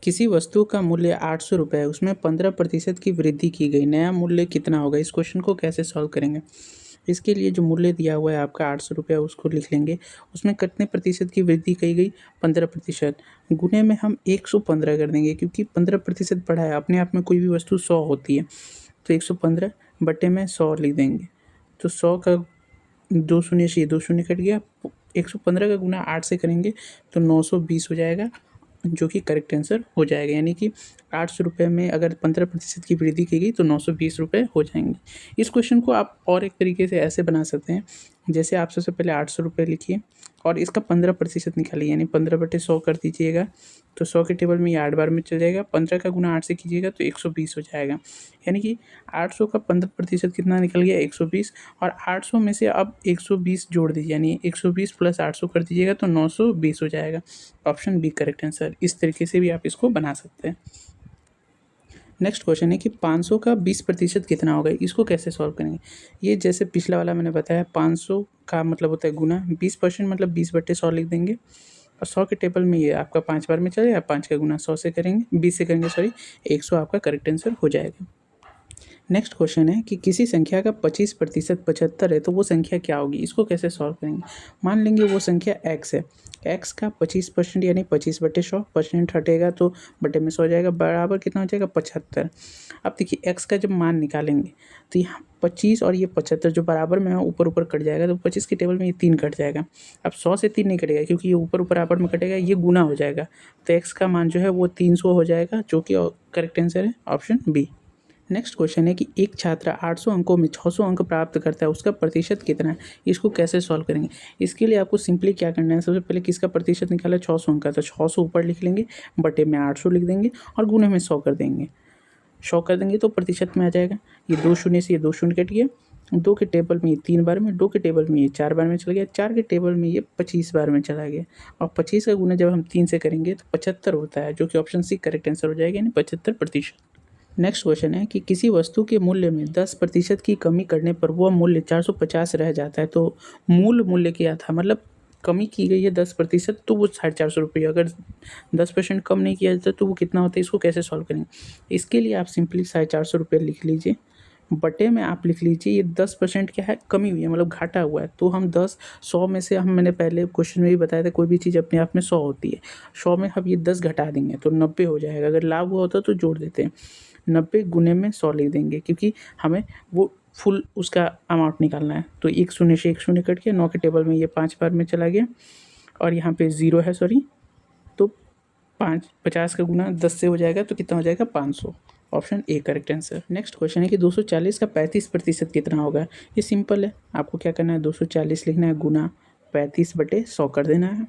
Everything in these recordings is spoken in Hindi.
किसी वस्तु का मूल्य 800 रुपये है, उसमें 15% की वृद्धि की गई, नया मूल्य कितना होगा? इस क्वेश्चन को कैसे सॉल्व करेंगे? इसके लिए जो मूल्य दिया हुआ है आपका 800 रुपये, उसको लिख लेंगे। उसमें कितने प्रतिशत की वृद्धि की गई? 15%। गुने में हम 115 कर देंगे, क्योंकि 15% बढ़ा है। अपने आप में कोई भी वस्तु 100 होती है, तो 115 बटे में 100 लिख देंगे। तो 100 का 2 शून्य से ये 2 शून्य कट गया। 115 का गुना 8 से करेंगे तो 920 हो जाएगा, जो कि करेक्ट आंसर हो जाएगा। यानी कि 800 रुपये में अगर 15% की वृद्धि की गई तो 920 रुपये हो जाएंगे। इस क्वेश्चन को आप और एक तरीके से ऐसे बना सकते हैं, जैसे आप सबसे पहले 800 रुपये लिखिए और इसका 15% निकालिए, यानी 15/100 कर दीजिएगा, तो 100 के टेबल में ये 8 बार में चल जाएगा। 15 का गुना 8 से कीजिएगा तो 120 हो जाएगा। यानी कि 800 का 15% कितना निकल गया? 120। और 800 में से अब 120 जोड़ दीजिए, यानी 120 प्लस 800 कर दीजिएगा तो 920 हो जाएगा। Option B correct answer. इस तरीके से भी आप इसको बना सकते हैं। नेक्स्ट क्वेश्चन है कि 500 का 20% कितना होगा? इसको कैसे सॉल्व करेंगे? ये जैसे पिछला वाला मैंने बताया, 500 का मतलब होता है गुना, 20% मतलब 20/100 लिख देंगे, और 100 के टेबल में ये आपका 5 बार में चलेगा। 5 का गुना 100 से करेंगे, 20 से करेंगे, सॉरी, 100 आपका करेक्ट आंसर हो जाएगा। नेक्स्ट क्वेश्चन है कि किसी संख्या का 25% 75 है, तो वो संख्या क्या होगी? इसको कैसे सॉल्व करेंगे? मान लेंगे वो संख्या x है। x का 25% यानी 25/100, हटेगा तो बटे में 100 हो जाएगा, बराबर कितना हो जाएगा? 75। अब देखिए x का जब मान निकालेंगे तो यहाँ 25 और ये 75 जो बराबर में है ऊपर ऊपर कट जाएगा, तो 25 के टेबल में ये 3 कट जाएगा। अब 100 से 3 नहीं कटेगा, क्योंकि ये ऊपर ऊपर बराबर में कटेगा, ये गुना हो जाएगा, तो x का मान जो है वो 300 हो जाएगा, जो कि करेक्ट आंसर है ऑप्शन बी। नेक्स्ट क्वेश्चन है कि एक छात्र 800 अंकों में 600 अंक प्राप्त करता है, उसका प्रतिशत कितना है? इसको कैसे सॉल्व करेंगे? इसके लिए आपको सिंपली क्या करना है, सबसे पहले किसका प्रतिशत निकाला? 600 अंक का, तो 600 ऊपर लिख लेंगे, बटे में 800 लिख देंगे और गुणे में 100 कर देंगे। 100 कर देंगे तो प्रतिशत में आ जाएगा। ये 2 शून्य से ये 2 शून्य कट गया। 2 के टेबल में ये 3 बार में, 2 के टेबल में ये 4 बार में चला गया, 4 के टेबल में ये 25 बार में चला गया, और 25 का गुना जब हम 3 से करेंगे तो 75 होता है, जो कि ऑप्शन सी करेक्ट आंसर हो जाएगा, यानी 75%। नेक्स्ट क्वेश्चन है कि किसी वस्तु के मूल्य में 10% की कमी करने पर वह मूल्य 450 रह जाता है, तो मूल मूल्य क्या था? मतलब कमी की गई है 10%, तो वो 450 रुपये। अगर 10% कम नहीं किया जाता तो वो कितना होता है? इसको कैसे सॉल्व करेंगे? इसके लिए आप सिंपली 450 रुपये लिख लीजिए, बटे में आप लिख लीजिए ये 10% क्या है? कमी हुई है, मतलब घाटा हुआ है। तो हम 100 में से, मैंने पहले क्वेश्चन में भी बताया था, कोई भी चीज़ अपने आप में 100 होती है, 100 में हम ये 10 घटा देंगे तो 90 हो जाएगा। अगर लाभ हुआ होता तो जोड़ देते हैं, 90 गुने में 100 लिख देंगे, क्योंकि हमें वो फुल उसका अमाउंट निकालना है। तो 1 शून्य से 1 शून्य कट गया, 9 के टेबल में ये 5 बार में चला गया, और यहाँ पे 0 है, सॉरी, तो 50 का गुना 10 से हो जाएगा, तो कितना हो जाएगा? 500। Option A correct answer. Next question है कि 240 का 35% कितना होगा? ये सिंपल है, आपको क्या करना है? 240 लिखना है, गुना 35/100 कर देना है।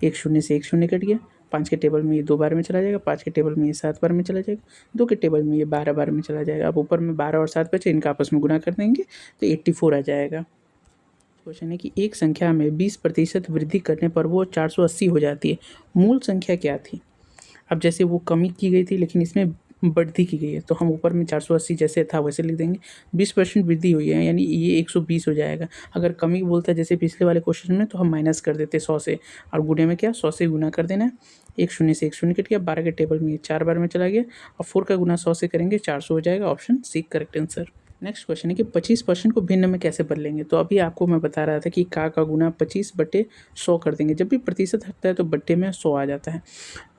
1 शून्य से 1 शून्य कट गया, 5 के टेबल में ये 2 बार में चला जाएगा, 5 के टेबल में ये 7 बार में चला जाएगा, 2 के टेबल में ये 12 बार में चला जाएगा। अब ऊपर में 12 और 7 बचे, इनका आपस में गुना कर देंगे तो 84 आ जाएगा। क्वेश्चन है कि एक संख्या में 20% वृद्धि करने पर वो 480 हो जाती है, मूल संख्या क्या थी? अब जैसे वो कमी की गई थी, लेकिन इसमें बढ़ती की गई है, तो हम ऊपर में 480 जैसे था वैसे लिख देंगे। 20% वृद्धि हुई है, यानी ये 120 हो जाएगा। अगर कमी बोलता है जैसे पिछले वाले क्वेश्चन में, तो हम माइनस कर देते 100 से, और गुणे में क्या? 100 से गुना कर देना है। 1 शून्य से 1 शून्य कट गया, 12 के टेबल में ये 4 बार में चला गया, और 4 का गुना 100 से करेंगे, 400 हो जाएगा। Option C correct answer. Next question है कि 25% को भिन्न में कैसे बदलेंगे? तो अभी आपको मैं बता रहा था कि का गुना 25/100 कर देंगे। जब भी प्रतिशत हटता है तो बट्टे में 100 आ जाता है,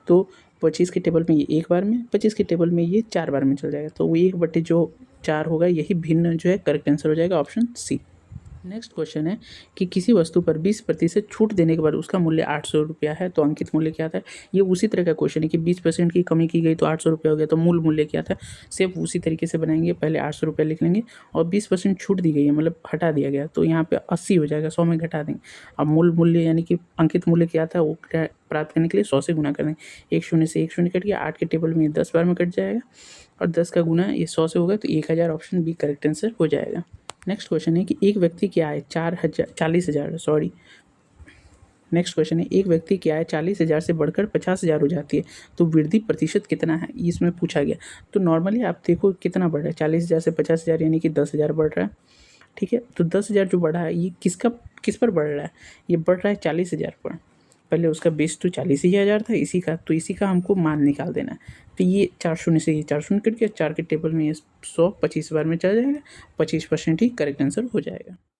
तो 25 के टेबल में ये 1 बार में, 25 के टेबल में ये 4 बार में चल जाएगा, तो वो 1/4 होगा, यही भिन्न जो है करेक्ट आंसर हो जाएगा, ऑप्शन सी। नेक्स्ट क्वेश्चन है कि किसी वस्तु पर 20% छूट देने के बाद उसका मूल्य 800 रुपया है, तो अंकित मूल्य क्या था? ये उसी तरह का क्वेश्चन है कि 20% की कमी की गई तो 800 रुपया हो गया, तो मूल मूल्य क्या था? सिर्फ उसी तरीके से बनाएंगे, पहले 800 रुपया लिख लेंगे, और 20% छूट दी गई है, मतलब हटा दिया गया, तो यहाँ पे 80 हो जाएगा, 100 में घटा देंगे। अब मूल मूल्य यानी कि अंकित मूल्य क्या था, वो प्राप्त करने के लिए 100 से गुना कर देंगे। 1 शून्य से 1 शून्य कट गया, 8 के टेबल में 10 बार में कट जाएगा, और 10 का गुना ये 100 से होगा, तो 1000। ऑप्शन बी करेक्ट आंसर हो जाएगा। नेक्स्ट क्वेश्चन है कि एक व्यक्ति की आय 40,000, सॉरी, नेक्स्ट क्वेश्चन है एक व्यक्ति की आय 40,000 से बढ़कर 50,000 हो जाती है, तो वृद्धि प्रतिशत कितना है? इसमें पूछा गया। तो नॉर्मली आप देखो कितना बढ़ रहा है, 40,000 से 50,000, यानी कि 10,000 बढ़ रहा है, ठीक है। तो 10,000 जो बढ़ा है ये किस पर बढ़ रहा है? ये बढ़ रहा है 40,000 पर। पहले उसका बेस तो 40,000 था इसी का, तो इसी का हमको मान निकाल देना है। तो ये 4 शून्य से ये 4 शून्य कट गया, 4 के टेबल में ये 100 25 बार में चला जाएगा, 25% ही करेक्ट आंसर हो जाएगा।